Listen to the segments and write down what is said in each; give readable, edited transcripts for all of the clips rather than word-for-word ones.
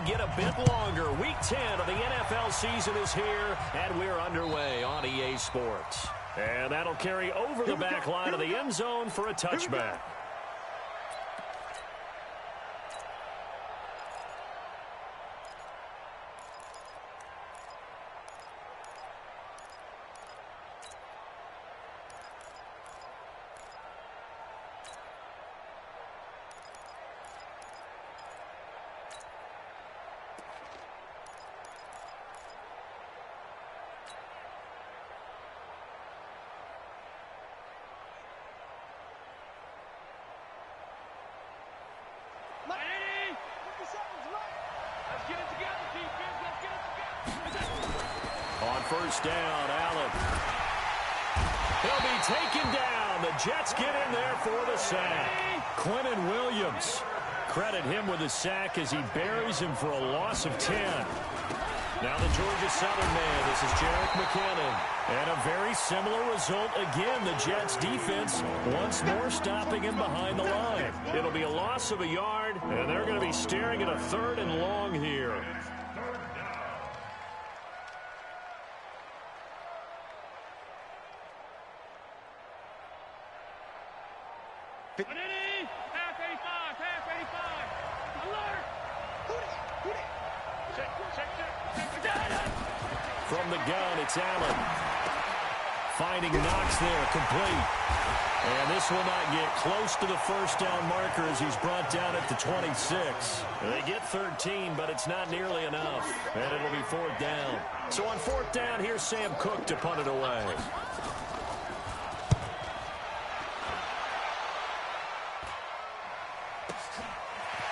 get a bit longer. Week 10 of the NFL season is here, and we're underway on EA Sports. And that'll carry over the back line of the end zone for a touchback. On first down, Allen. He'll be taken down. The Jets get in there for the sack. Quentin Williams. Credit him with a sack as he buries him for a loss of 10. Now the Georgia Southern man. This is Jerick McKinnon. And a very similar result again. The Jets defense once more stopping him behind the line. It'll be a loss of a yard, and they're going to be staring at a 3rd and long here. Pass 85. Alert! Check. From the gun, it's Allen. Finding Knox there, complete. And this will not get close to the first down marker as he's brought down at the 26. They get 13, but it's not nearly enough. And it'll be 4th down. So on 4th down, here's Sam Cook to punt it away.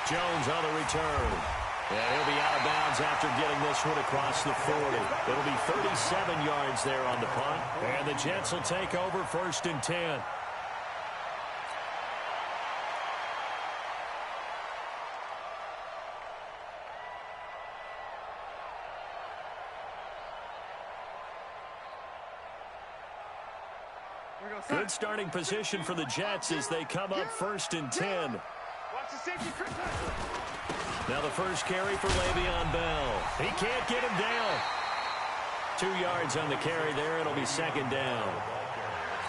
Jones on the return. And he'll be out of bounds after getting this one across the 40. It'll be 37 yards there on the punt. And the Jets will take over 1st and 10. Good starting position for the Jets as they come up 1st and 10. Now the first carry for Le'Veon Bell. He can't get him down. 2 yards on the carry there. It'll be 2nd down.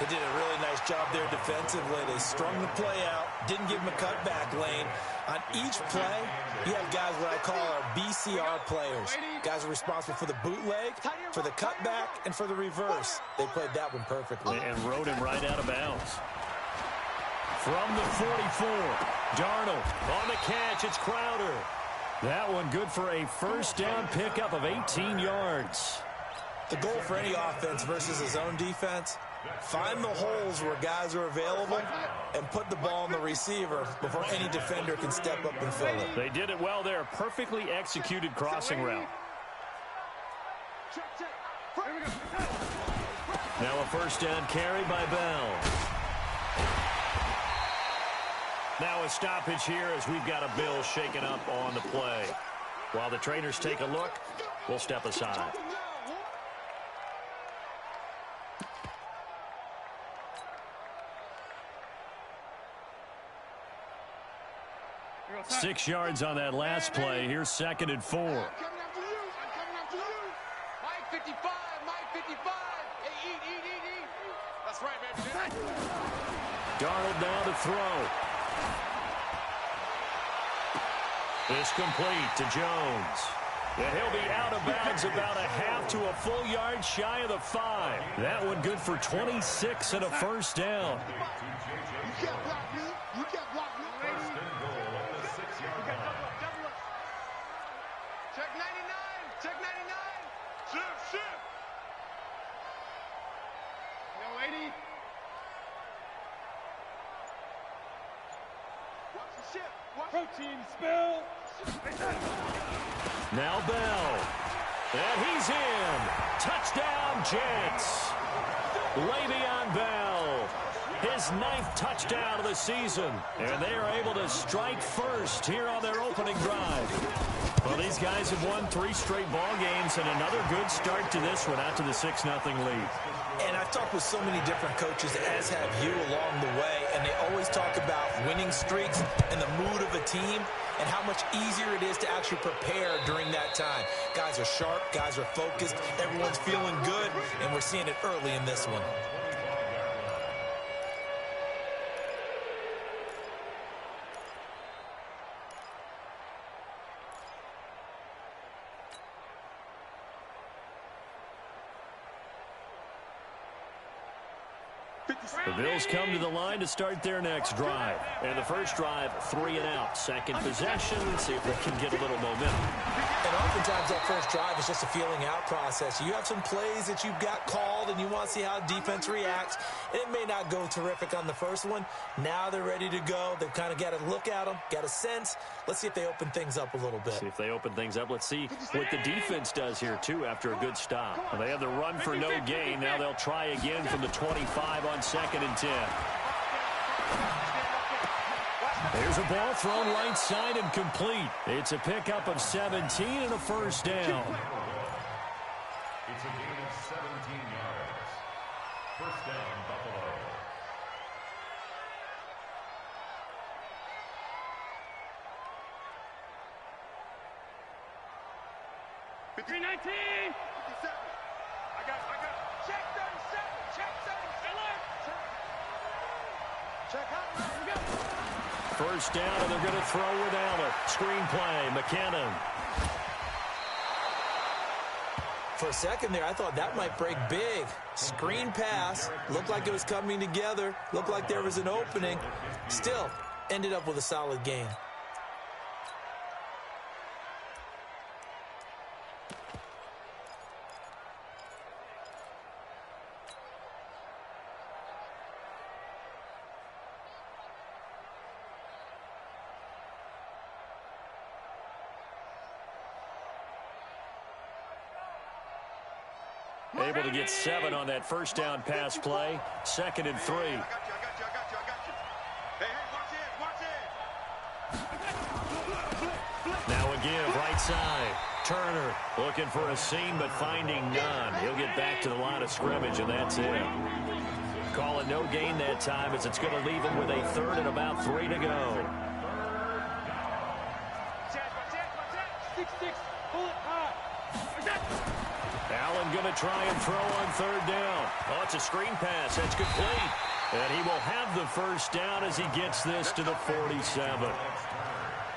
They did a really nice job there defensively. They strung the play out, didn't give him a cutback lane. On each play, you have guys what I call our BCR players. Guys are responsible for the bootleg, for the cutback, and for the reverse. They played that one perfectly. And rode him right out of bounds. From the 44, Darnold on the catch. It's Crowder. That one good for a first down pickup of 18 yards. The goal for any offense versus his own defense, find the holes where guys are available and put the ball on the receiver before any defender can step up and fill it. They did it well there. Perfectly executed crossing route. Now a first down carry by Bell. Now a stoppage here as we've got a Bill shaken up on the play. While the trainers take a look, we'll step aside. Six yards on that last play. Here's 2nd and 4. Mike 55, Mike 55. Hey, eat. That's right, baby. Darnold now to throw. It's complete to Jones. And he'll be out of bounds about a half to a full yard shy of the 5. That one good for 26 and a first down. You can't block me. You can't block me. Check 99. Check 99. Shift. No, 80. Watch the ship. Protein spill. Now Bell. And he's in. Touchdown, Jets. Le'Veon Bell. His 9th touchdown of the season. And they are able to strike first here on their opening drive. Well, these guys have won 3 straight ball games and another good start to this one out to the 6-0 lead. And I've talked with so many different coaches, as have you, along the way, and they always talk about winning streaks and the mood of a team and how much easier it is to actually prepare during that time. Guys are sharp, guys are focused, everyone's feeling good, and we're seeing it early in this one. The Bills come to the line to start their next drive. And the first drive, 3 and out. Second possession, see if they can get a little momentum. And oftentimes that first drive is just a feeling out process. You have some plays that you've got called and you want to see how defense reacts. And it may not go terrific on the first one. Now they're ready to go. They've kind of got to look at them, got a sense. Let's see if they open things up a little bit. See if they open things up. Let's see what the defense does here, too, after a good stop. Well, they have the run for no gain. Now they'll try again from the 25 on 2nd and 10. There's a ball thrown right side and complete. It's a pickup of 17 and a first down. It's a gain of 17 yards. First down, Buffalo. Between 19. 57. I got it. Check 37. Check 37. Check out. Here we go. First down, and they're going to throw with Allen. Screen play, McKinnon. For a second there, I thought that might break big. Screen pass. Looked like it was coming together. Looked like there was an opening. Still, ended up with a solid gain. Able to get 7 on that first down pass play. 2nd and 3. I got you. Hey, watch it. Now again, right side. Turner looking for a seam, but finding none. He'll get back to the line of scrimmage, and that's it. Calling no gain that time, as it's going to leave him with a 3rd and about 3 to go. 6-6. Pull it high. Allen going to try and throw on 3rd down. Oh, it's a screen pass. That's complete. And he will have the first down as he gets this to the 47.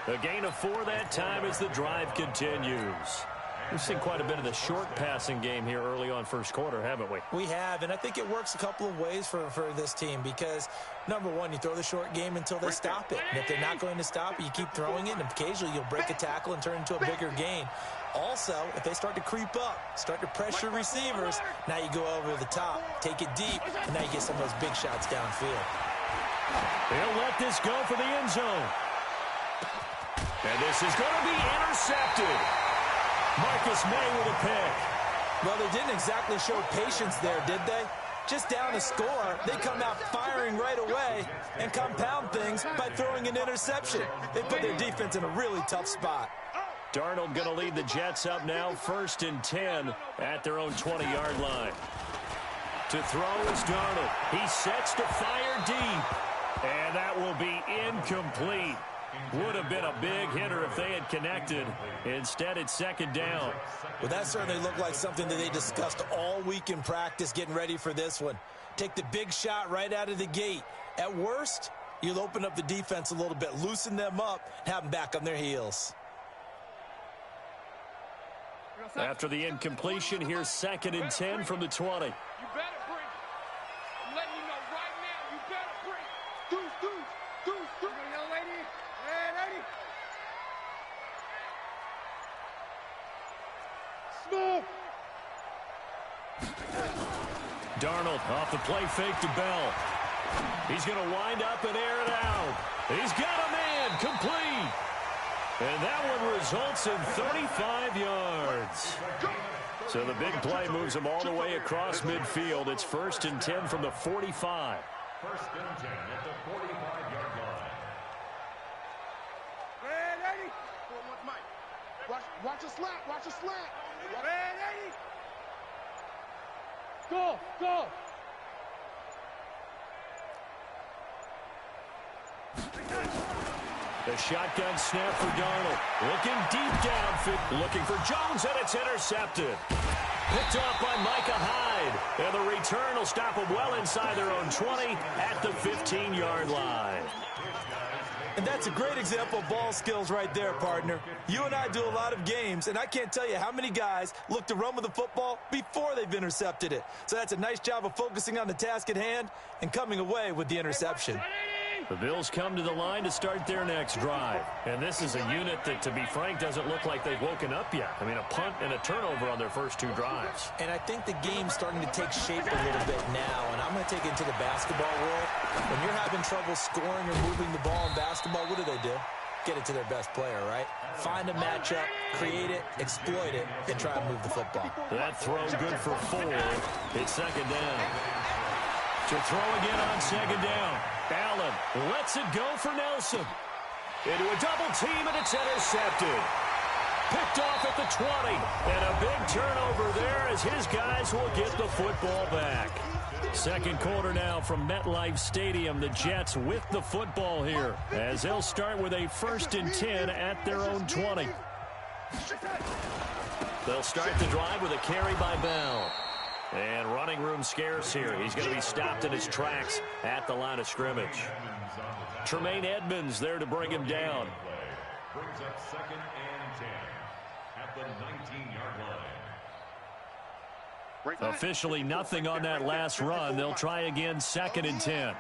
A gain of 4 that time as the drive continues. We've seen quite a bit of the short passing game here early on first quarter, haven't we? We have, and I think it works a couple of ways for this team because, number one, you throw the short game until they stop it. And if they're not going to stop it, you keep throwing it, and occasionally you'll break a tackle and turn it into a bigger gain. Also, if they start to creep up, start to pressure receivers, now you go over the top, take it deep, and now you get some of those big shots downfield. They'll let this go for the end zone. And this is going to be intercepted. Marcus May with a pick. Well, they didn't exactly show patience there, did they? Just down a score, they come out firing right away and compound things by throwing an interception. They put their defense in a really tough spot. Darnold going to lead the Jets up now, 1st and 10 at their own 20-yard line. To throw is Darnold. He sets to fire deep, and that will be incomplete. Would have been a big hitter if they had connected. Instead, it's 2nd down. Well, that certainly looked like something that they discussed all week in practice getting ready for this one. Take the big shot right out of the gate. At worst, you'll open up the defense a little bit, loosen them up, and have them back on their heels. After the incompletion, here's 2nd and 10 from the 20. You better bring. I'm letting you know right now, you better bring. Deuce. Young lady. Hey, lady. Small. Darnold off the play fake to Bell. He's going to wind up and air it out. He's got a man, complete. And that one results in 35 yards. So the big play moves him all the way across midfield. It's 1st and 10 from the 45. 1st and 10 at the 45-yard line. Red 80. Mike. Watch a slant. Red 80. Go, go. The shotgun snap for Darnold. Looking deep downfield. Looking for Jones, and it's intercepted. Picked off by Micah Hyde. And the return will stop them well inside their own 20 at the 15-yard line. And that's a great example of ball skills right there, partner. You and I do a lot of games, and I can't tell you how many guys look to run with the football before they've intercepted it. So that's a nice job of focusing on the task at hand and coming away with the interception. The Bills come to the line to start their next drive. And this is a unit that, to be frank, doesn't look like they've woken up yet. I mean, a punt and a turnover on their first two drives. And I think the game's starting to take shape a little bit now. And I'm going to take it into the basketball world. When you're having trouble scoring or moving the ball in basketball, what do? Get it to their best player, right? Find a matchup, create it, exploit it, and try to move the football. That throw good for 4. It's second down. To throw again on second down. Allen lets it go for Nelson. Into a double team, and it's intercepted. Picked off at the 20. And a big turnover there as his guys will get the football back. Second quarter now from MetLife Stadium. The Jets with the football here as they'll start with a 1st and 10 at their own 20. They'll start the drive with a carry by Bell. And running room scarce here. He's going to be stopped in his tracks at the line of scrimmage. Tremaine Edmonds there to bring him down. Brings up 2nd and 10 at the 19-yard line. Officially nothing on that last run. They'll try again 2nd and 10. Oh,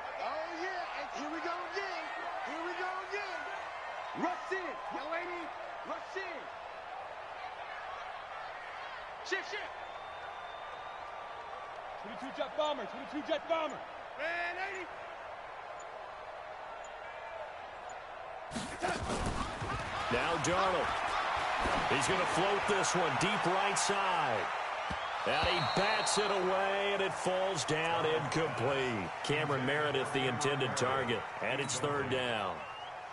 yeah. And here we go again. Here we go again. Rush in. Young lady, rush in. Shift. 22 jet bomber. 22 jet bomber. Man, 80. Now Darnold. He's going to float this one deep right side. And he bats it away, and it falls down incomplete. Cameron Meredith, the intended target, and it's 3rd down.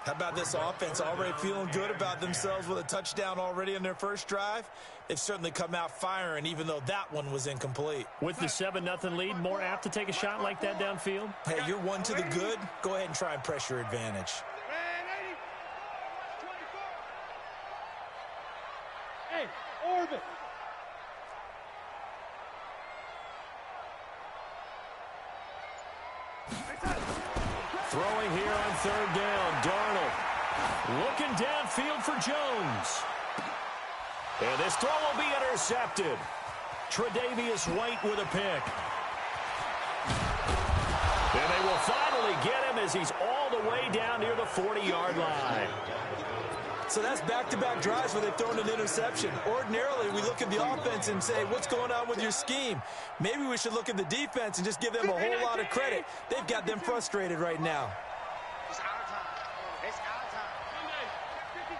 How about this offense already feeling good about themselves with a touchdown already in their first drive? They've certainly come out firing, even though that one was incomplete. With the 7-0 lead, more apt to take a shot like that downfield? Hey, you're one to the good. Go ahead and try and press your advantage. Man, 80. Hey, orbit. Throwing here on 3rd down, Darnold. Looking downfield for Jones. And this throw will be intercepted. Tre'Davious White with a pick. And they will finally get him as he's all the way down near the 40-yard line. So that's back-to-back drives where they've thrown an interception. Ordinarily, we look at the offense and say, what's going on with your scheme? Maybe we should look at the defense and just give them a whole lot of credit. They've got them frustrated right now. It's our time. It's our time.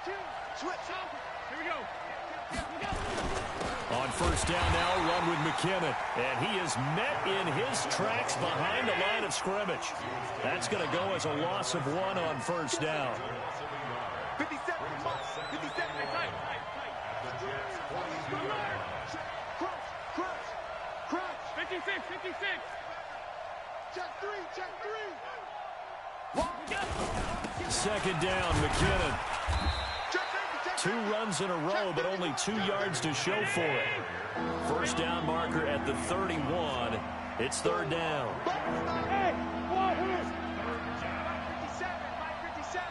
52. Switch. Here we go. On 1st down now, run with McKinnon. And he is met in his tracks behind the line of scrimmage. That's going to go as a loss of 1 on 1st down. 57. 57. Tight. Crunch. 56. Check 3. 2nd down, McKinnon. 2 runs in a row, but only 2 yards to show for it. 1st down marker at the 31. It's 3rd down. Hey, what is? 57. Mike 57.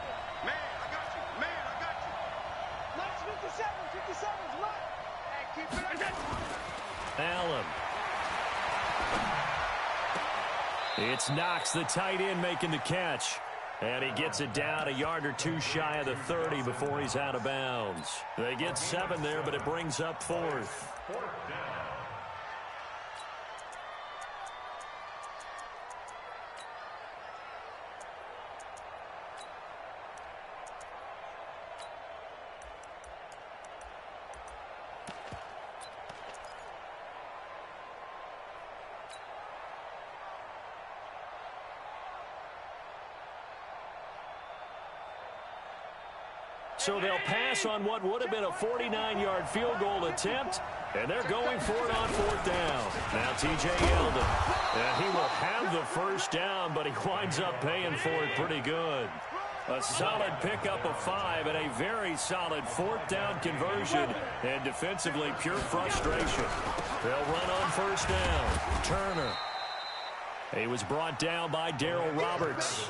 Man, I got you. Mike's 57. 57's right. Hey, keep it. Allen. It's Knox, the tight end, making the catch. And he gets it down a yard or 2 shy of the 30 before he's out of bounds. They get 7 there, but it brings up 4th. So they'll pass on what would have been a 49-yard field goal attempt, and they're going for it on 4th down. Now T.J. Yeldon, and he will have the first down, but he winds up paying for it pretty good. A solid pickup of 5 and a very solid 4th down conversion, and defensively pure frustration. They'll run on 1st down. Turner. He was brought down by Darryl Roberts.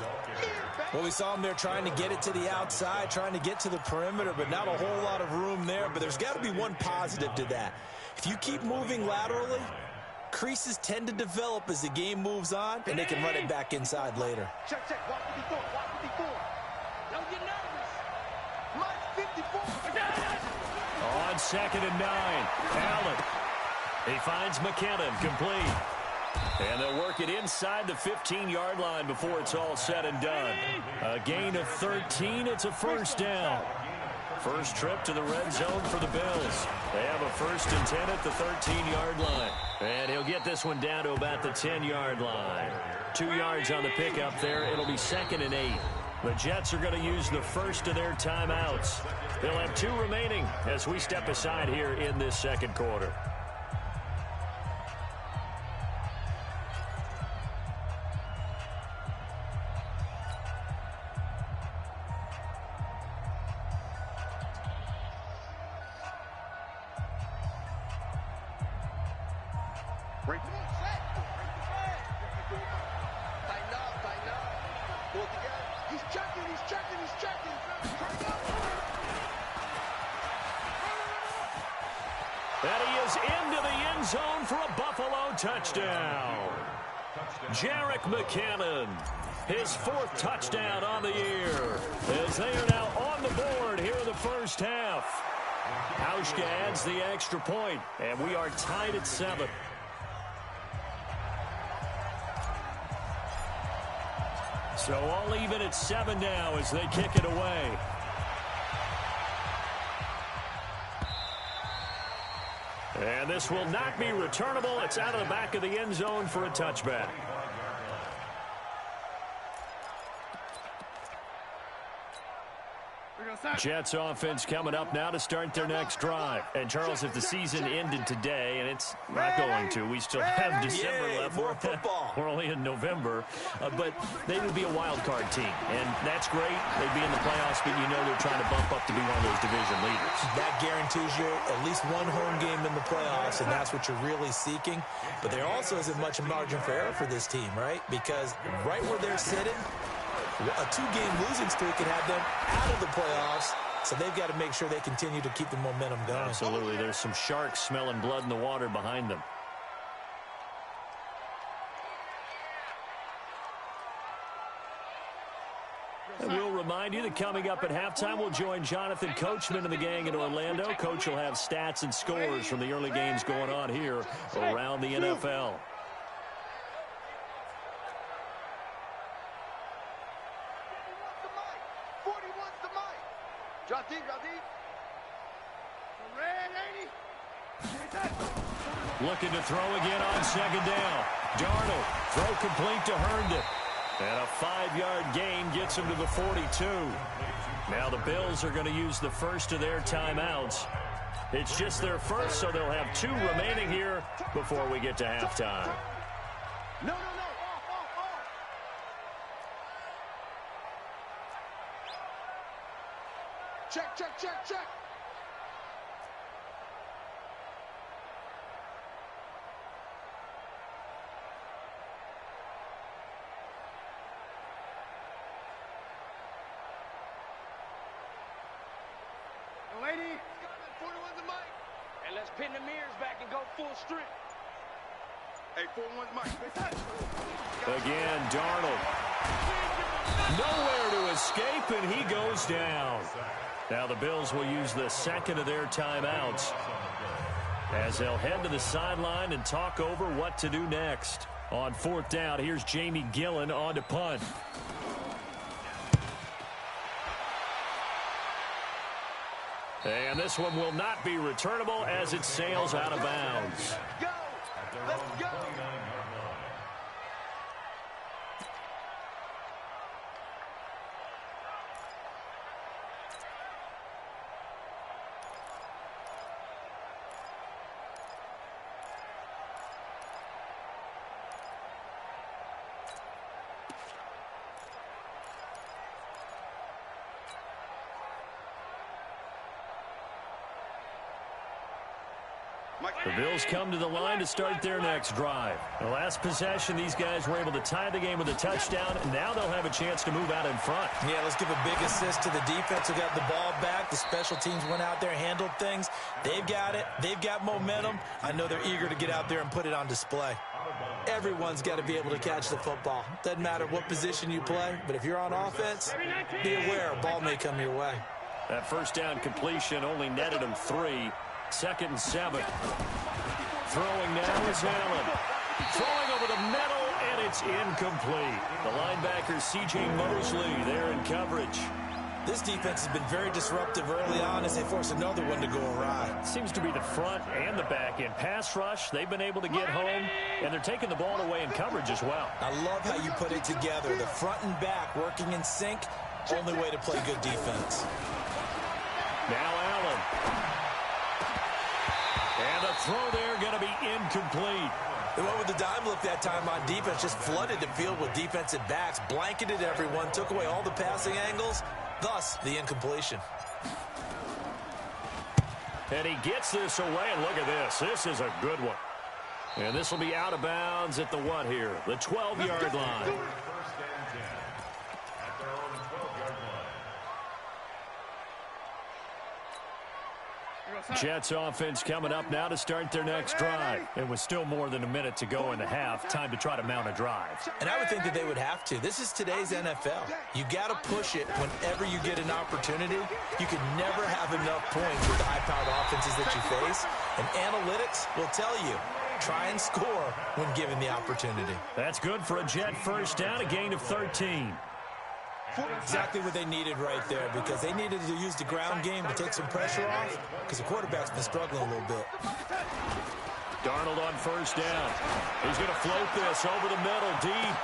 Well, we saw him there trying to get it to the outside, trying to get to the perimeter, but not a whole lot of room there. But there's got to be one positive to that. If you keep moving laterally, creases tend to develop as the game moves on, and they can run it back inside later. Check. Watch 54. Watch 54. Don't get nervous. Watch 54. On 2nd and 9, Allen. He finds McKinnon, complete. And they'll work it inside the 15-yard line before it's all said and done. A gain of 13. It's a first down. First trip to the red zone for the Bills. They have a 1st and 10 at the 13-yard line. And he'll get this one down to about the 10-yard line. 2 yards on the pickup there. It'll be 2nd and 8. The Jets are going to use the first of their timeouts. They'll have 2 remaining as we step aside here in this second quarter. And he is into the end zone for a Buffalo touchdown. Jerick McKinnon, his 4th touchdown on the year, as they are now on the board here in the first half. Hauschka adds the extra point, and we are tied at 7. So all even at 7 now as they kick it away. And this will not be returnable. It's out of the back of the end zone for a touchback. Jets offense coming up now to start their next drive. And, Charles, if the season ended today, and it's not going to, we still have December left. More football. We're only in November. But they would be a wild card team. And that's great. They'd be in the playoffs, but you know they're trying to bump up to be one of those division leaders. That guarantees you at least one home game in the playoffs, and that's what you're really seeking. But there also isn't much margin for error for this team, right? Because right where they're sitting, a 2-game losing streak could have them out of the playoffs, so they've got to make sure they continue to keep the momentum going. Absolutely. There's some sharks smelling blood in the water behind them. And we'll remind you that coming up at halftime, we'll join Jonathan Coachman and the gang in Orlando. Coach will have stats and scores from the early games going on here around the NFL. Drop deep. Red 80. Looking to throw again on 2nd down. Darnold, throw complete to Herndon. And a 5-yard gain gets him to the 42. Now the Bills are going to use the first of their timeouts. It's just their first, so they'll have 2 remaining here before we get to halftime. No. Off. Check. Lady, 41's the mic. And let's pin the mirrors back and go full strength. Hey, 41's mic. Again, Darnold. Nowhere to escape, and he goes down. Now the Bills will use the second of their timeouts as they'll head to the sideline and talk over what to do next. On 4th down, here's Jamie Gillen on to punt. And this one will not be returnable as it sails out of bounds. Go! Let's go! The Bills come to the line to start their next drive. The last possession, these guys were able to tie the game with a touchdown, and now they'll have a chance to move out in front. Yeah, let's give a big assist to the defense who got the ball back. The special teams went out there, handled things. They've got it. They've got momentum. I know they're eager to get out there and put it on display. Everyone's got to be able to catch the football. Doesn't matter what position you play, but if you're on offense, be aware a ball may come your way. That first down completion only netted him 3. 2nd and 7. Throwing now is Allen. Throwing over the middle, and it's incomplete. The linebacker, C.J. Mosley, there in coverage. This defense has been very disruptive early on as they force another one to go awry. Seems to be the front and the back end. Pass rush, they've been able to get home, and they're taking the ball away in coverage as well. I love how you put it together. The front and back working in sync. Only way to play good defense. Now Allen. And the throw there going to be incomplete. The one with the dime look that time on defense just flooded the field with defensive backs, blanketed everyone, took away all the passing angles, thus the incompletion. And he gets this away, and look at this. This is a good one. And this will be out of bounds at the what here? The 12-yard line. Jets offense coming up now to start their next drive. And with still more than a minute to go in the half, time to try to mount a drive. And I would think that they would have to. This is today's NFL. You got to push it whenever you get an opportunity. You can never have enough points with the high-powered offenses that you face. And analytics will tell you, try and score when given the opportunity. That's good for a Jet first down, a gain of 13. Exactly what they needed right there, because they needed to use the ground game to take some pressure off, because the quarterback's been struggling a little bit. Darnold on first down. He's going to float this over the middle, deep.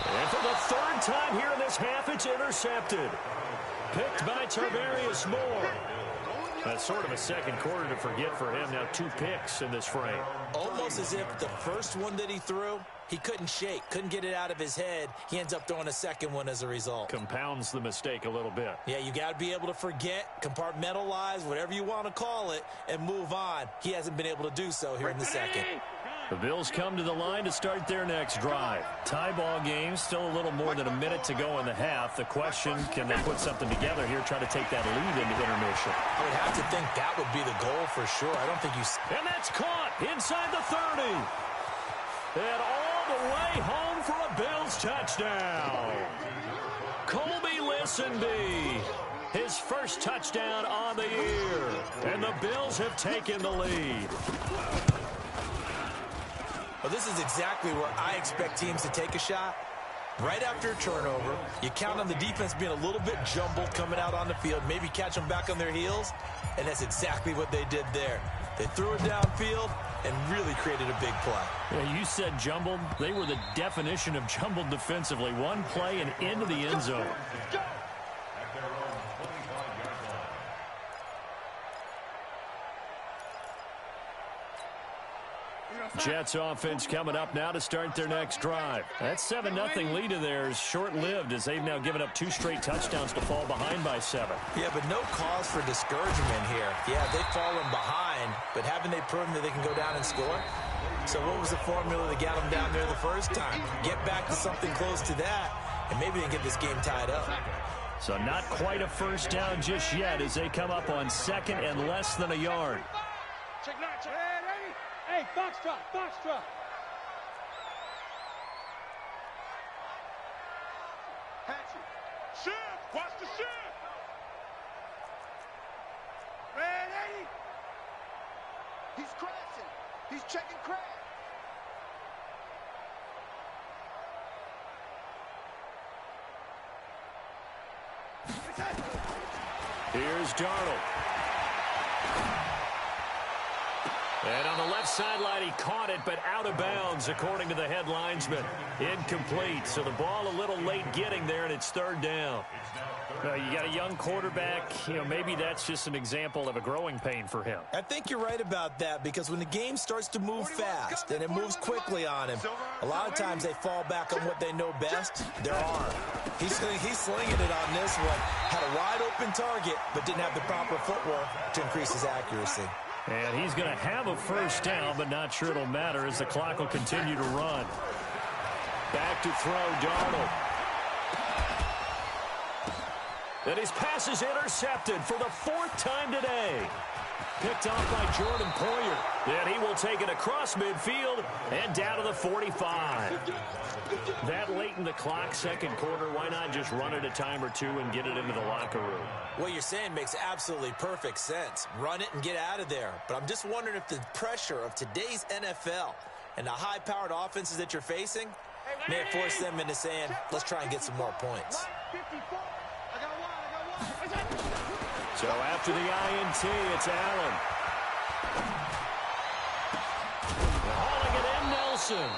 And for the 3rd time here in this half, it's intercepted. Picked by Tarvarius Moore. That's sort of a second quarter to forget for him. Now 2 picks in this frame. Almost as if the first one that he threw, he couldn't shake, couldn't get it out of his head. He ends up throwing a second one as a result. Compounds the mistake a little bit. Yeah, you got to be able to forget, compartmentalize, whatever you want to call it, and move on. He hasn't been able to do so here in the second. The Bills come to the line to start their next drive. Tie ball game, still a little more than a minute to go in the half. The question, can they put something together here, try to take that lead into intermission? I would have to think that would be the goal for sure. I don't think you... And that's caught inside the 30. And all the way home for a Bills touchdown. Colby Listenby, his first touchdown on the year. And the Bills have taken the lead. Well, this is exactly where I expect teams to take a shot. Right after a turnover, you count on the defense being a little bit jumbled coming out on the field, maybe catch them back on their heels, and that's exactly what they did there. They threw it downfield and really created a big play. Yeah, you said jumbled. They were the definition of jumbled defensively. One play and into the end zone. Jets offense coming up now to start their next drive. That 7-0 lead of theirs short-lived as they've now given up 2 straight touchdowns to fall behind by 7. Yeah, but no cause for discouragement here. Yeah, they've fallen behind, but haven't they proven that they can go down and score? So what was the formula that got them down there the first time? Get back to something close to that, and maybe they can get this game tied up. So not quite a first down just yet as they come up on 2nd and less than a yard. Hey, Foxtrot, Foxtrot. Hatchet. Shift. Watch the shift. Ready? He's crashing. He's checking crash. Here's Darnold. And on the left sideline, he caught it, but out of bounds, according to the head linesman. Incomplete. So the ball a little late getting there, and it's 3rd down. You got a young quarterback. Maybe that's just an example of a growing pain for him. I think you're right about that, because when the game starts to move fast and it moves quickly on him, a lot of times they fall back on what they know best, their arm. He's slinging it on this one. Had a wide open target, but didn't have the proper footwork to increase his accuracy. And he's going to have a first down, but not sure it'll matter as the clock will continue to run. Back to throw, Darnold. And his pass is intercepted for the 4th time today. Picked off by Jordan Poyer. And he will take it across midfield and down to the 45. That late in the clock, second quarter, why not just run it a time or two and get it into the locker room? What you're saying makes absolutely perfect sense. Run it and get out of there. But I'm just wondering if the pressure of today's NFL and the high-powered offenses that you're facing may force them into saying, let's try and get some more points. So after the INT, it's Allen. Hauling it in, Nelson.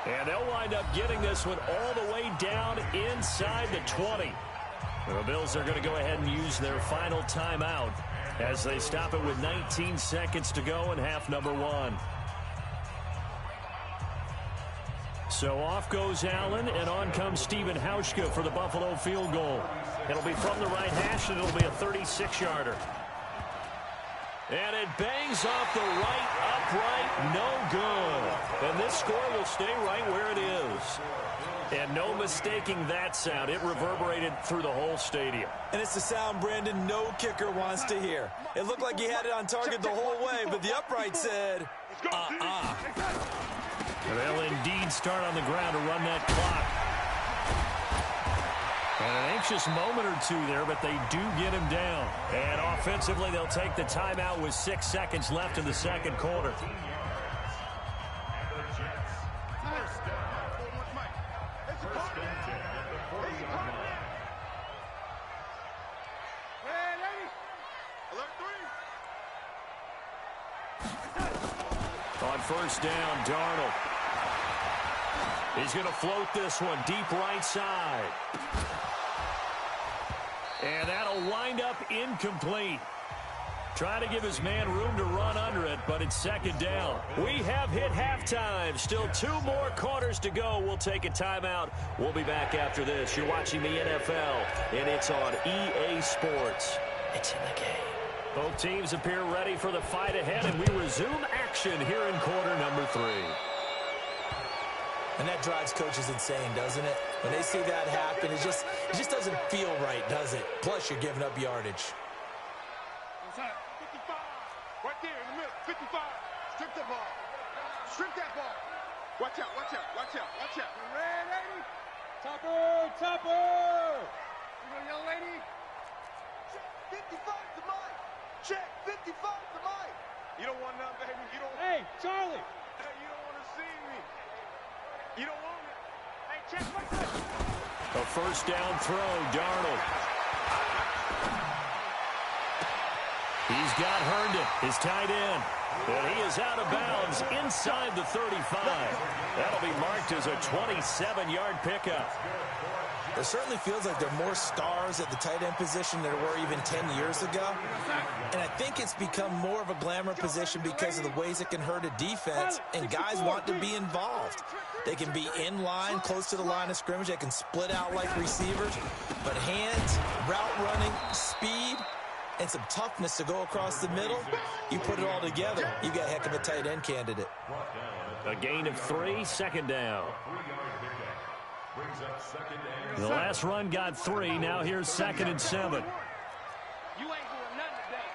And they'll wind up getting this one all the way down inside the 20. The Bills are going to go ahead and use their final timeout as they stop it with 19 seconds to go in half number 1. So off goes Allen, and on comes Stephen Hauschka for the Buffalo field goal. It'll be from the right hash, and it'll be a 36-yarder. And it bangs off the right upright, no good. And this score will stay right where it is. And no mistaking that sound. It reverberated through the whole stadium. And it's the sound, Brandon, no kicker wants to hear. It looked like he had it on target the whole way, but the upright said, They'll indeed start on the ground to run that clock. And an anxious moment or two there, but they do get him down. And offensively, they'll take the timeout with 6 seconds left in the second quarter. On first down, Darnold. He's going to float this one deep right side. And that'll wind up incomplete. Trying to give his man room to run under it, but it's second down. We have hit halftime. Still 2 more quarters to go. We'll take a timeout. We'll be back after this. You're watching the NFL, and it's on EA Sports. It's in the game. Both teams appear ready for the fight ahead, and we resume action here in quarter number 3. And that drives coaches insane, doesn't it? When they see that happen, it just doesn't feel right, does it? Plus, you're giving up yardage. 55. Right there in the middle. 55. Strip that ball. Strip that ball. Watch out, watch out, watch out, watch out. Red lady. Topper, topper. You know, young lady. Check 55 to Mike. Check 55 to Mike. You don't want none, baby. You don't. Hey, Charlie. Hey, you don't want to see me. You don't want it. Hey, check my foot. A first down throw, Darnold. He's got Herndon, his tight end. And he is out of bounds inside the 35. That'll be marked as a 27-yard pickup. It certainly feels like there are more stars at the tight end position than there were even 10 years ago. And I think it's become more of a glamour position because of the ways it can hurt a defense, and guys want to be involved. They can be in line, close to the line of scrimmage. They can split out like receivers. But hands, route running, speed, and some toughness to go across the middle, you put it all together, you got a heck of a tight end candidate. A gain of 3, second down. The last run got 3. Now here's 2nd and 7. You ain't doing nothing today.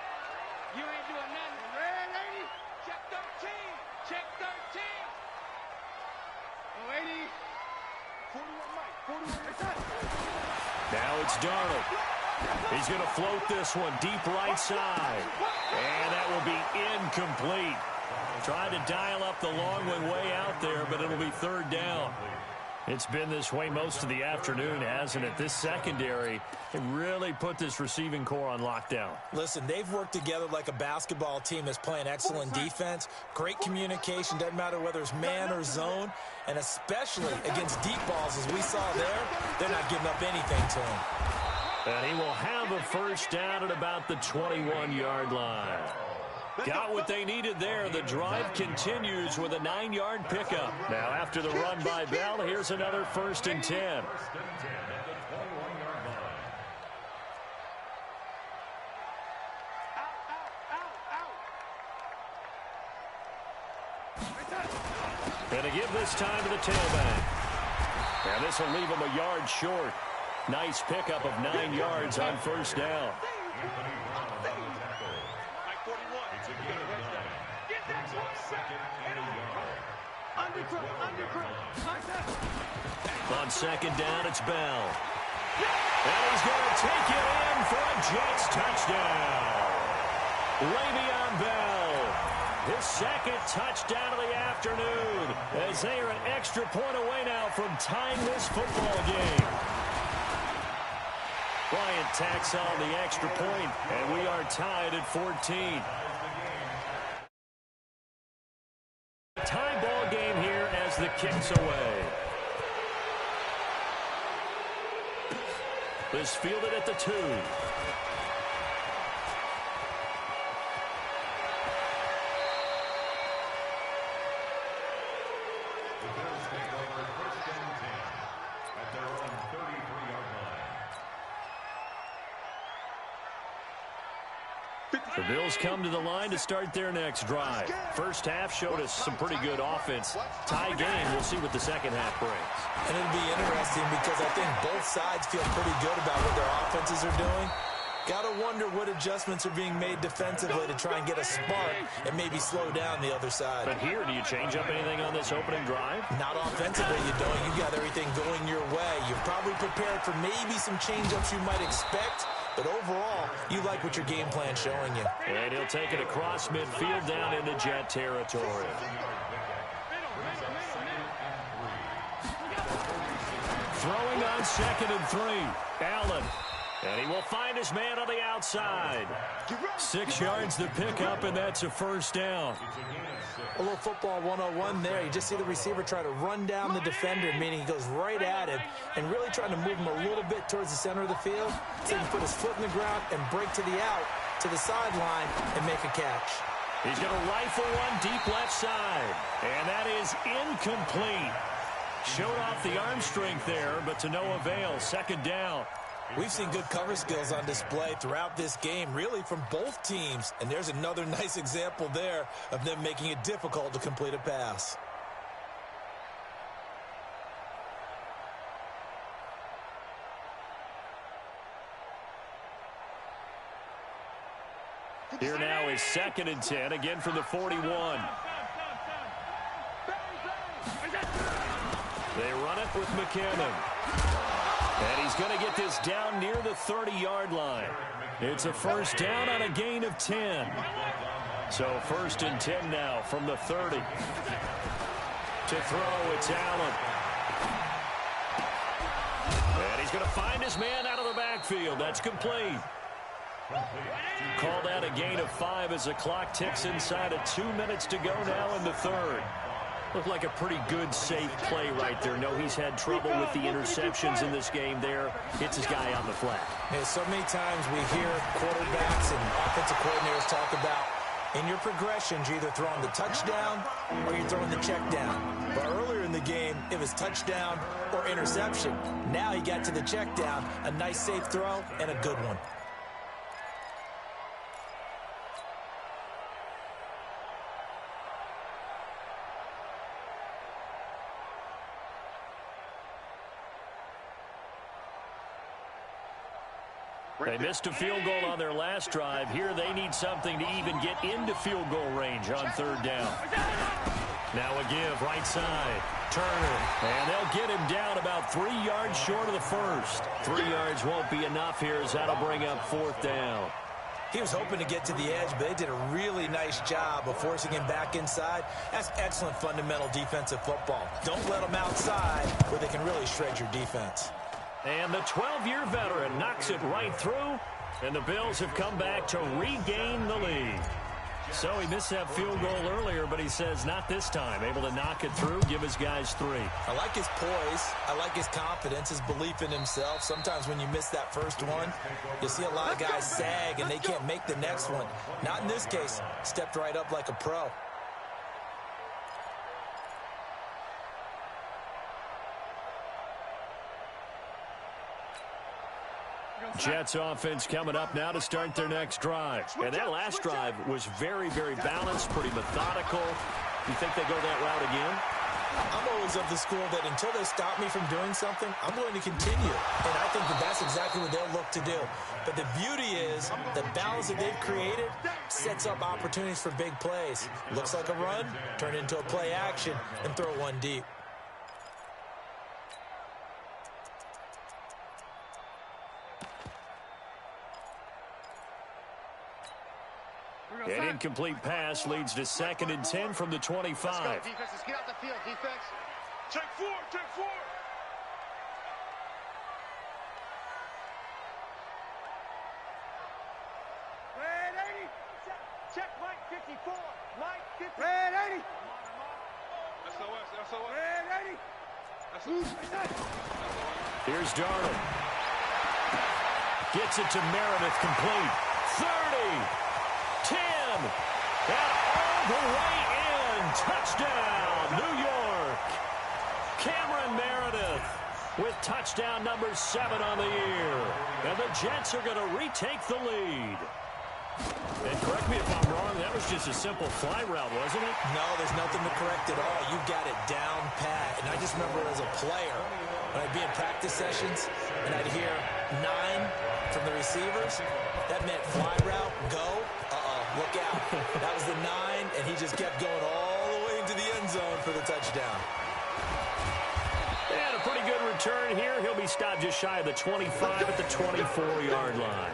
You ain't doing nothing. Red lady. Check 13. Check 13. Lady. 41 Mike. 41. Now it's Darnold. He's going to float this one deep right side. And that will be incomplete. Tried to dial up the long one way out there, but it'll be 3rd down. It's been this way most of the afternoon, hasn't it? This secondary, it really put this receiving core on lockdown. Listen, they've worked together like a basketball team that's playing excellent defense, great communication, doesn't matter whether it's man or zone, and especially against deep balls, as we saw there, they're not giving up anything to him. And he will have a first down at about the 21-yard line. Got what they needed there. The drive continues with a 9-yard pickup. Now after the run by Bell, here's another 1st and 10. And to give this time to the tailback. And this will leave him a yard short. Nice pickup of 9 yards on first down. On second down, it's Bell. And he's going to take it in for a Jets touchdown. Le'Veon Bell, his second touchdown of the afternoon, as they are an extra point away now from tying this football game. Bryant tacks on the extra point, and we are tied at 14. Tie ball game here as the kick's away. This fielded at the 2. The Bills come to the line to start their next drive. First half showed us some pretty good offense. Tie game, we'll see what the second half brings. And it'll be interesting because I think both sides feel pretty good about what their offenses are doing. Got to wonder what adjustments are being made defensively to try and get a spark and maybe slow down the other side. But here, do you change up anything on this opening drive? Not offensively, you don't. You got everything going your way. You're probably prepared for maybe some change-ups you might expect. But overall, you like what your game plan's showing you. And he'll take it across midfield down into Jet territory. Throwing on second and 3. Allen. And he will find his man on the outside. 6 yards to pick up, and that's a first down. A little football 101 there. You just see the receiver try to run down the defender, meaning he goes right at him and really trying to move him a little bit towards the center of the field so he can put his foot in the ground and break to the out, to the sideline, and make a catch. He's going to rifle one deep left side, and that is incomplete. Showed off the arm strength there, but to no avail. Second down. We've seen good cover skills on display throughout this game, really from both teams. And there's another nice example there of them making it difficult to complete a pass. Here now is second and 10, again from the 41. They run it with McKinnon. And he's going to get this down near the 30-yard line. It's a first down on a gain of 10. So first and 10 now from the 30. To throw, it's Allen. And he's going to find his man out of the backfield. That's complete. Called out a gain of 5 as the clock ticks inside of 2 minutes to go now in the third. Looked like a pretty good, safe play right there. No, he's had trouble with the interceptions in this game there. Hits his guy on the flat. Yeah, so many times we hear quarterbacks and offensive coordinators talk about in your progressions, you're either throwing the touchdown or you're throwing the check down. But earlier in the game, it was touchdown or interception. Now he got to the check down, a nice safe throw, and a good one. They missed a field goal on their last drive. Here they need something to even get into field goal range on third down. Now a give, right side. Turner, and they'll get him down about 3 yards short of the first. 3 yards won't be enough here as that'll bring up fourth down. He was hoping to get to the edge, but they did a really nice job of forcing him back inside. That's excellent fundamental defensive football. Don't let them outside where they can really shred your defense. And the 12-year veteran knocks it right through, and the Bills have come back to regain the lead. So he missed that field goal earlier, but he says not this time. Able to knock it through, give his guys 3. I like his poise. I like his confidence, his belief in himself. Sometimes when you miss that first one, you see a lot of guys sag and they can't make the next one. Not in this case. Stepped right up like a pro. Jets offense coming up now to start their next drive. And that last drive was very, very balanced, pretty methodical. You think they go that route again? I'm always of the school that until they stop me from doing something, I'm going to continue. And I think that that's exactly what they'll look to do. But the beauty is the balance that they've created sets up opportunities for big plays. Looks like a run, turn into a play action, and throw one deep. An incomplete pass leads to 2nd and 10 from the 25. Let's go, defense. Let's get out the field, defense. Check four, check four. Red 80. Check Mike 54. Mike 54. Red 80. SOS, SOS. Red 80. SOS. Here's Darnold. Gets it to Meredith, complete. 30. 10, and all the way in. Touchdown, New York. Cameron Meredith with touchdown number 7 on the year. And the Jets are going to retake the lead. And correct me if I'm wrong, that was just a simple fly route, wasn't it? No, there's nothing to correct at all. You got it down pat. And I just remember as a player, when I'd be in practice sessions, and I'd hear 9 from the receivers, that meant fly route, go. Look out. That was the 9, and he just kept going all the way into the end zone for the touchdown. And a pretty good return here. He'll be stopped just shy of the 25 at the 24-yard line.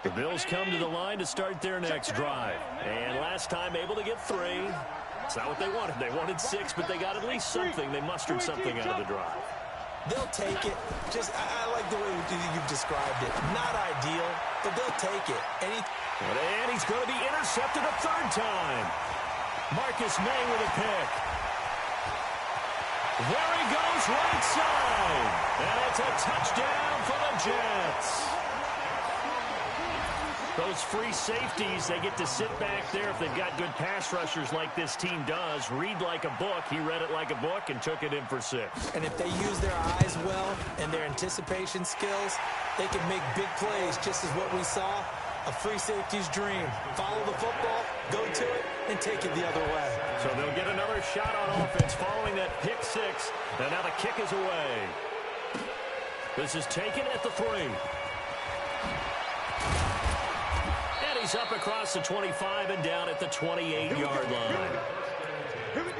The Bills come to the line to start their next drive. And last time able to get 3. It's not what they wanted. They wanted 6, but they got at least something. They mustered something out of the drive. They'll take it. I like the way you've described it. Not ideal, but they'll take it. And he's going to be intercepted a 3rd time. Marcus May with a pick. There he goes, right side. And it's a touchdown for the Jets. Those free safeties, they get to sit back there if they've got good pass rushers like this team does. Read like a book. He read it like a book and took it in for 6. And if they use their eyes well and their anticipation skills, they can make big plays, just as what we saw, a free safety's dream. Follow the football, go to it, and take it the other way. So they'll get another shot on offense following that pick 6. And now the kick is away. This is taken at the 3. He's up across the 25 and down at the 28-yard line. Here we go.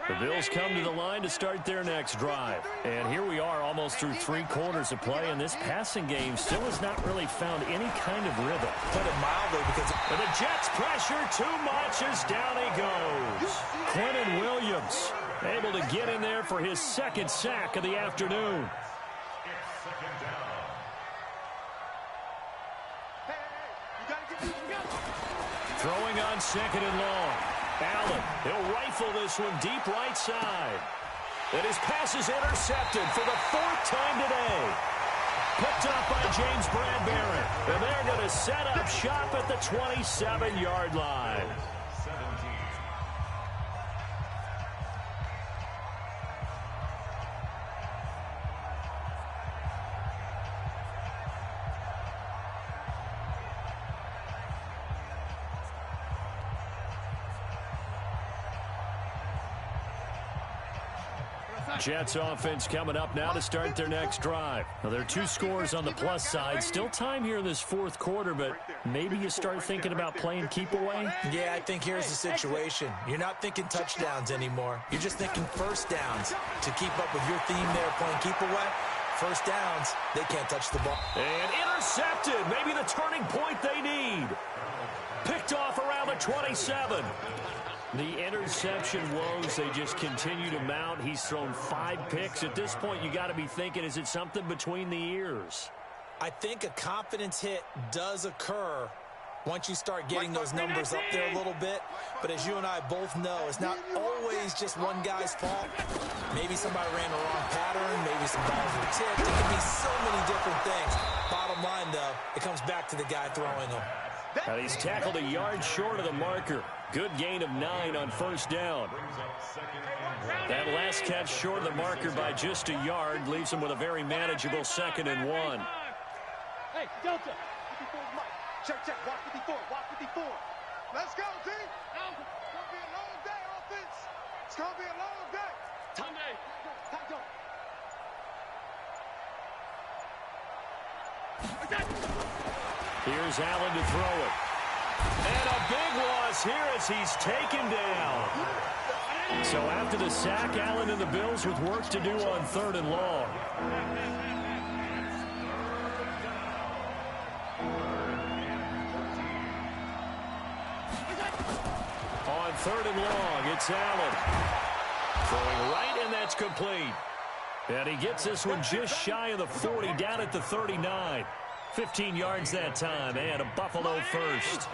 The Bills come to the line to start their next drive. And here we are almost through 3 quarters of play, and this passing game still has not really found any kind of rhythm. Put it mildly because... And the Jets pressure too much as down he goes. Quentin Williams able to get in there for his 2nd sack of the afternoon. Throwing on 2nd and long. Allen, he'll rifle this one deep right side. And his pass is intercepted for the 4th time today. Picked up by James Bradbury. And they're going to set up shop at the 27-yard line. Jets offense coming up now to start their next drive. Now, there are 2 scores on the plus side. Still time here in this 4th quarter, but maybe you start thinking about playing keep away? Yeah, I think here's the situation. You're not thinking touchdowns anymore. You're just thinking first downs. To keep up with your theme there, playing keep away, first downs, they can't touch the ball. And intercepted. Maybe the turning point they need. Picked off around the 27. The interception woes, they just continue to mount. He's thrown 5 picks. At this point, you got to be thinking, is it something between the ears? I think a confidence hit does occur once you start getting those numbers up there a little bit. But as you and I both know, it's not always just one guy's fault. Maybe somebody ran the wrong pattern. Maybe some balls were tipped. It can be so many different things. Bottom line, though, it comes back to the guy throwing them. And he's tackled a yard short of the marker. Good gain of 9 on first down. That last catch short of the marker by just a yard leaves him with a very manageable 2nd and 1. Hey, Delta. Check, watch 54, watch 54. Let's go, team. It's going to be a long day, offense. It's going to be a long day. Here's Allen to throw it. And a big loss here as he's taken down. So after the sack, Allen and the Bills with work to do on 3rd and long. On 3rd and long, it's Allen. Throwing right, and that's complete. And he gets this one just shy of the 40, down at the 39. 15 yards that time, and a Buffalo first.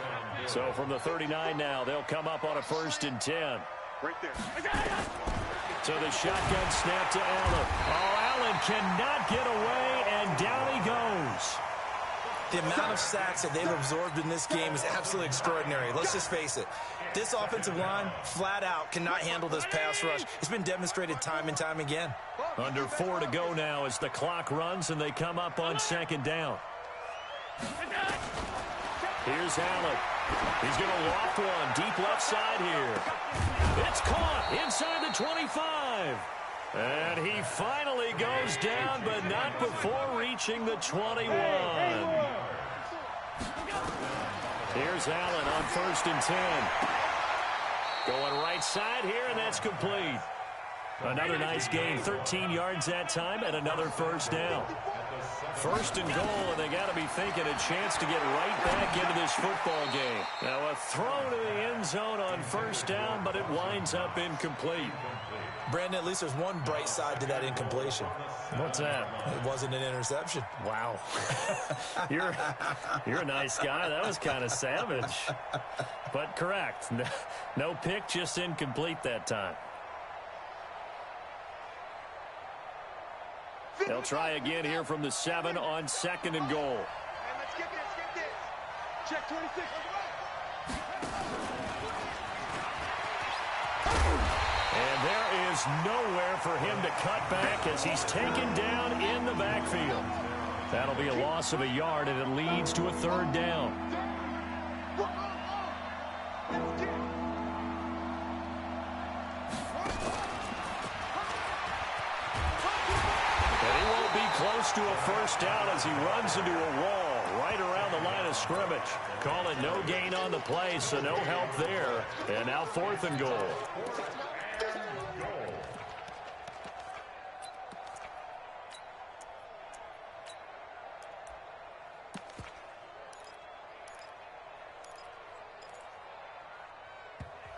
So from the 39 now, they'll come up on a 1st and 10. Right there. So the shotgun snap to Allen. Oh, Allen cannot get away, and down he goes. The amount of sacks that they've absorbed in this game is absolutely extraordinary. Let's just face it. This offensive line, flat out, cannot handle this pass rush. It's been demonstrated time and time again. Under 4 to go now as the clock runs, and they come up on 2nd down. Here's Allen. He's going to loft one deep left side here. It's caught inside the 25. And he finally goes down, but not before reaching the 21. Here's Allen on 1st and 10. Going right side here, and that's complete. Another nice gain, 13 yards that time, and another 1st down. 1st and goal, and they got to be thinking a chance to get right back into this football game. Now a throw to the end zone on 1st down, but it winds up incomplete. Brandon, at least there's one bright side to that incompletion. What's that? It wasn't an interception. Wow. You're a nice guy. That was kind of savage. But correct. No pick, just incomplete that time. They'll try again here from the 7 on 2nd and goal. Hey, let's get this. Check 26. And there is nowhere for him to cut back as he's taken down in the backfield. That'll be a loss of a yard, and it leads to a 3rd down. Close to a 1st down as he runs into a wall right around the line of scrimmage. Call it no gain on the play, so no help there. And now 4th and goal.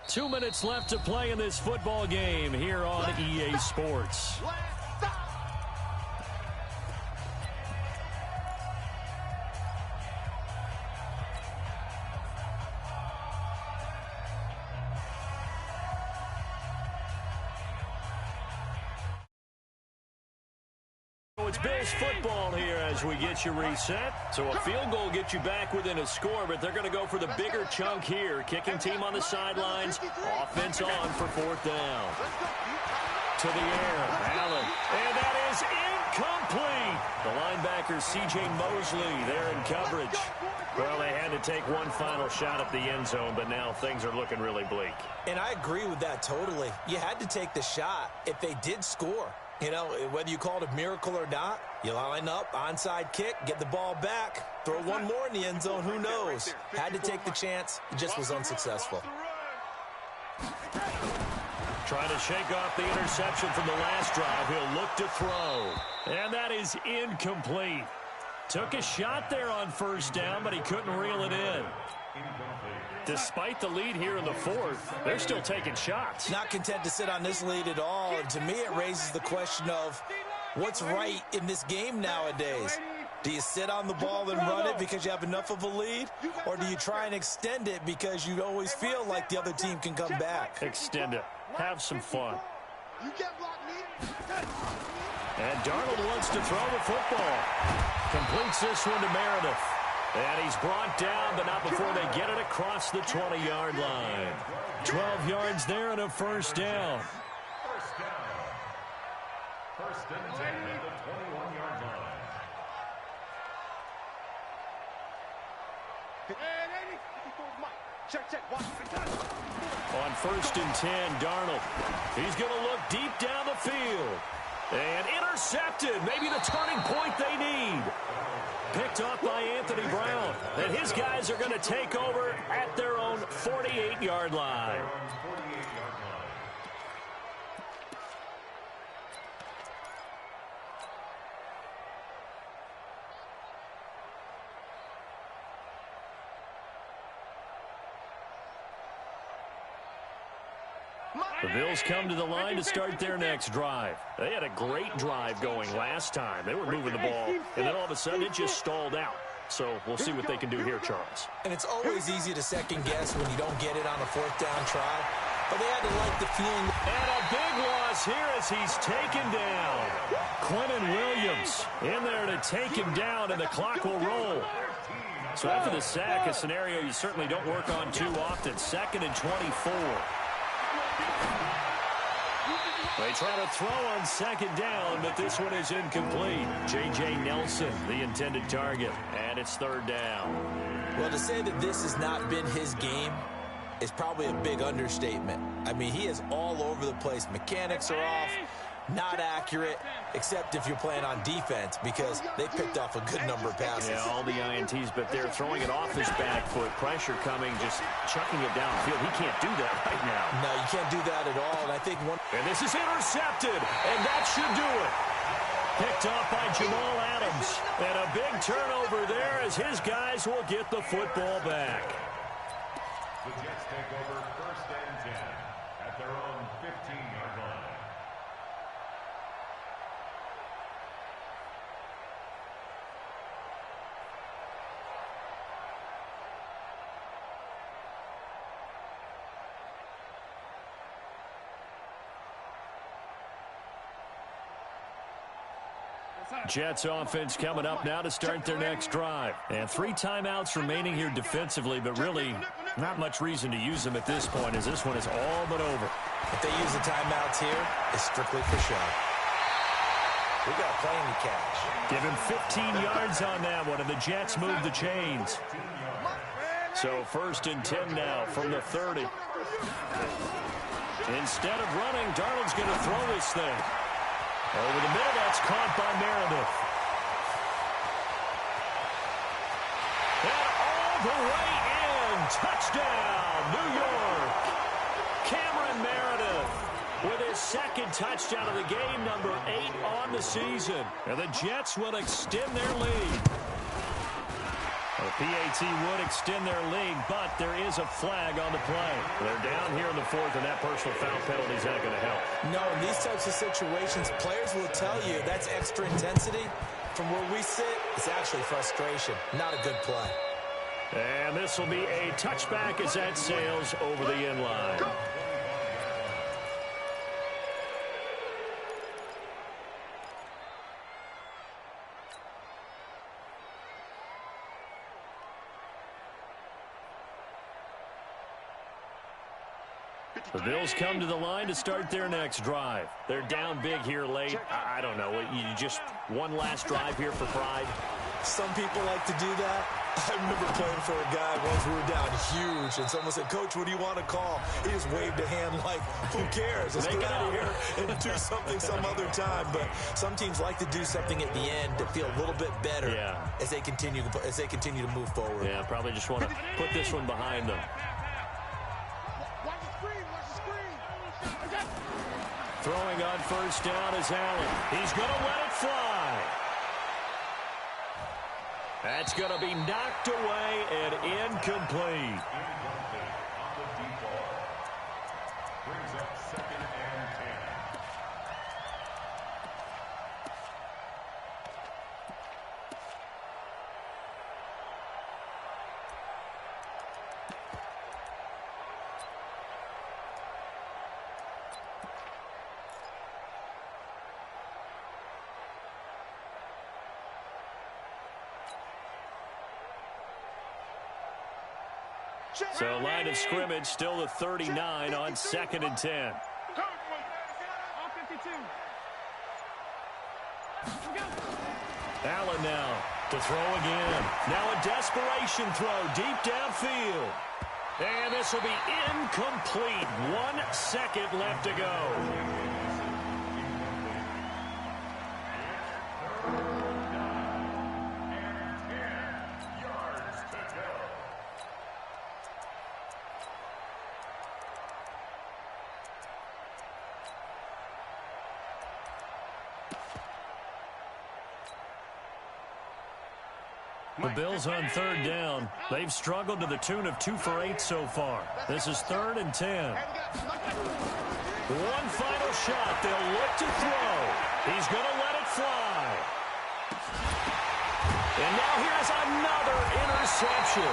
Two minutes left to play in this football game here on EA Sports. It's Bills football here as we get you reset. So a field goal gets you back within a score, but they're going to go for the bigger chunk here. Kicking team on the sidelines. Offense on for 4th down. To the air. Allen. And that is incomplete. The linebacker, C.J. Mosley, there in coverage. Well, they had to take one final shot at the end zone, but now things are looking really bleak. And I agree with that totally. You had to take the shot if they did score. You know, whether you call it a miracle or not, you line up, onside kick, get the ball back, throw one more in the end zone, who knows? Had to take the chance. It just was unsuccessful. Trying to shake off the interception from the last drive. He'll look to throw. And that is incomplete. Took a shot there on 1st down, but he couldn't reel it in. Despite the lead here in the 4th, they're still taking shots. Not content to sit on this lead at all. And to me, it raises the question of what's right in this game nowadays. Do you sit on the ball and run it because you have enough of a lead? Or do you try and extend it because you always feel like the other team can come back? Extend it. Have some fun. You can't block me. And Darnold wants to throw the football. Completes this one to Meredith. And he's brought down, but not before they get it across the 20-yard line. 12 yards there and a first down. First and 10 at the 21-yard line. On first and 10, Darnold. He's going to look deep down the field. And intercepted. Maybe the turning point they need. Picked off by Anthony Brown. And his guys are going to take over at their own 48-yard line. The Bills come to the line to start their next drive. They had a great drive going last time. They were moving the ball, and then all of a sudden it just stalled out. So we'll see what they can do here, Charles. And it's always easy to second guess when you don't get it on a fourth down try. But they had to like the feeling. And a big loss here as he's taken down. Quentin Williams in there to take him down, and the clock will roll. So after the sack, a scenario you certainly don't work on too often. 2nd and 24. They try to throw on 2nd down, but this one is incomplete. J.J. Nelson, the intended target, and it's 3rd down. Well, to say that this has not been his game is probably a big understatement. I mean, he is all over the place. Mechanics are off, not accurate, except if you're playing on defense, because they picked off a good number of passes. Yeah, all the INTs, but they're throwing it off his back foot. Pressure coming, just chucking it downfield. He can't do that right now. No, you can't do that at all. And I think And this is intercepted, and that should do it. Picked off by Jamal Adams. And a big turnover there as his guys will get the football back. The Jets take over 1st and 10 at their own 15-yard line. Jets offense coming up now to start their next drive. And 3 timeouts remaining here defensively, but really not much reason to use them at this point as this one is all but over. if they use the timeouts here, it's strictly for show. We got a plane to catch. Give him 15 yards on that one, and the Jets move the chains. So 1st and 10 now from the 30. Instead of running, Darnold's going to throw this thing. Over the middle, that's caught by Meredith. And all the way in. Touchdown, New York. Cameron Meredith with his 2nd touchdown of the game, number 8 on the season. And the Jets will extend their lead. The PAT would extend their lead, but there is a flag on the play. They're down here in the 4th, and that personal foul penalty is not going to help. No, in these types of situations, players will tell you that's extra intensity. From where we sit, it's actually frustration, not a good play. And this will be a touchback as that sails over the end line. The Bills come to the line to start their next drive. They're down big here late. I don't know. You just one last drive here for pride. Some people like to do that. I remember playing for a guy once we were down huge, and someone said, "Coach, what do you want to call?" He just waved a hand like, who cares? Let's get out of here and do something some other time. But some teams like to do something at the end to feel a little bit better as they continue to move forward. Yeah, probably just want to put this one behind them. Throwing on 1st down is Allen. He's going to let it fly. That's going to be knocked away and incomplete. On the default. Brings up 2nd and 10. So line of scrimmage still the 39 on 2nd and 10. Allen now to throw again. Now a desperation throw deep downfield. And this will be incomplete. 1 second left to go. The Bills on 3rd down. They've struggled to the tune of 2 for 8 so far. This is 3rd and 10. One final shot. They'll look to throw. He's going to let it fly. And now here's another interception.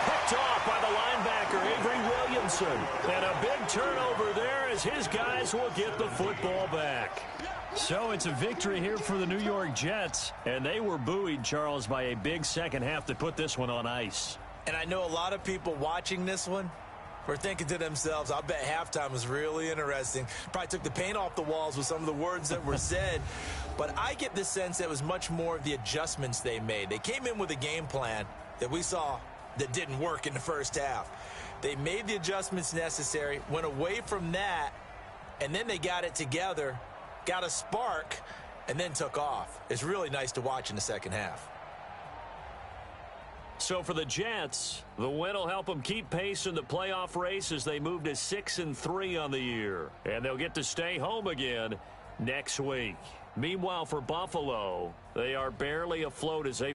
Picked off by the linebacker, Avery Williamson. And a big turnover there as his guys will get the football back. So it's a victory here for the New York Jets, and they were buoyed, Charles, by a big second half that put this one on ice. And I know a lot of people watching this one were thinking to themselves, I bet halftime was really interesting. Probably took the paint off the walls with some of the words that were said. But I get the sense that it was much more of the adjustments they made. They came in with a game plan that we saw that didn't work in the first half. They made the adjustments necessary, went away from that, and then they got it together, got a spark, and then took off. It's really nice to watch in the second half. So for the Jets, the win will help them keep pace in the playoff race as they move to 6-3 on the year. And they'll get to stay home again next week. Meanwhile, for Buffalo, they are barely afloat as they